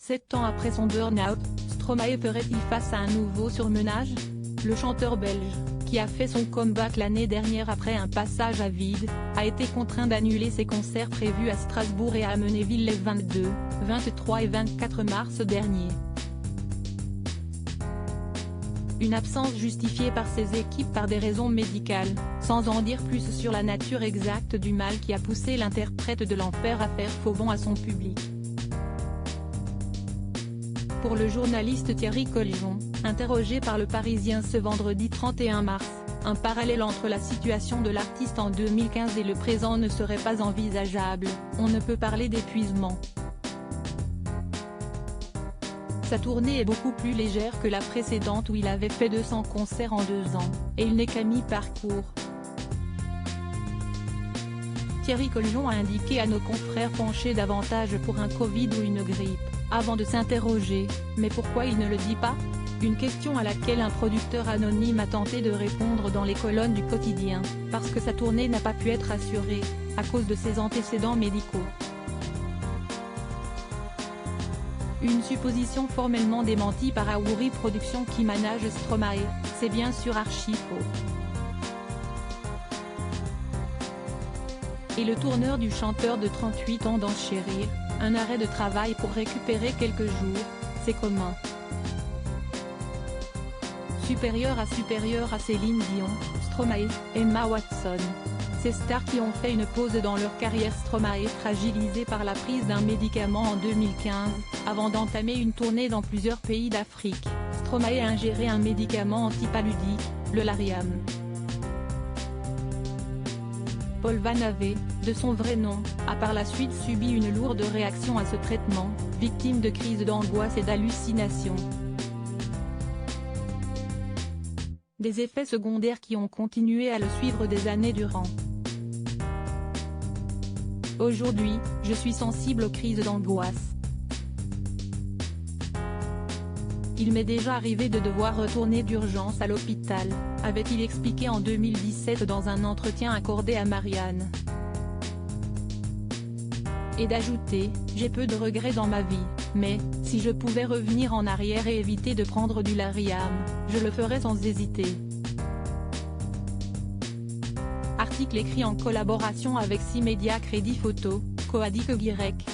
7 ans après son burn-out, Stromae ferait-il face à un nouveau surmenage? Le chanteur belge, qui a fait son comeback l'année dernière après un passage à vide, a été contraint d'annuler ses concerts prévus à Strasbourg et à Amnéville les 22, 23 et 24 mars dernier. Une absence justifiée par ses équipes par des raisons médicales, sans en dire plus sur la nature exacte du mal qui a poussé l'interprète de l'enfer à faire faux bond à son public. Pour le journaliste Thierry Collijon, interrogé par Le Parisien ce vendredi 31 mars, un parallèle entre la situation de l'artiste en 2015 et le présent ne serait pas envisageable, on ne peut parler d'épuisement. Sa tournée est beaucoup plus légère que la précédente où il avait fait 200 concerts en 2 ans, et il n'est qu'à mi-parcours. Thierry Collijon a indiqué à nos confrères pencher davantage pour un Covid ou une grippe, avant de s'interroger, mais pourquoi il ne le dit pas? Une question à laquelle un producteur anonyme a tenté de répondre dans les colonnes du quotidien, parce que sa tournée n'a pas pu être assurée, à cause de ses antécédents médicaux. Une supposition formellement démentie par Aouri Productions qui manage Stromae, c'est bien sûr archi faux. Et le tourneur du chanteur de 38 ans d'enchérir, un arrêt de travail pour récupérer quelques jours, c'est commun. Supérieur à Céline Dion, Stromae, Emma Watson. Ces stars qui ont fait une pause dans leur carrière. Stromae fragilisé par la prise d'un médicament en 2015, avant d'entamer une tournée dans plusieurs pays d'Afrique, Stromae a ingéré un médicament antipaludique, le Lariam. Paul Van Ave, de son vrai nom, a par la suite subi une lourde réaction à ce traitement, victime de crises d'angoisse et d'hallucinations. Des effets secondaires qui ont continué à le suivre des années durant. Aujourd'hui, je suis sensible aux crises d'angoisse. Il m'est déjà arrivé de devoir retourner d'urgence à l'hôpital, avait-il expliqué en 2017 dans un entretien accordé à Marianne. Et d'ajouter, j'ai peu de regrets dans ma vie, mais, si je pouvais revenir en arrière et éviter de prendre du Lariam, je le ferais sans hésiter. Article écrit en collaboration avec 6 médias Crédit Photo, Coadic Y.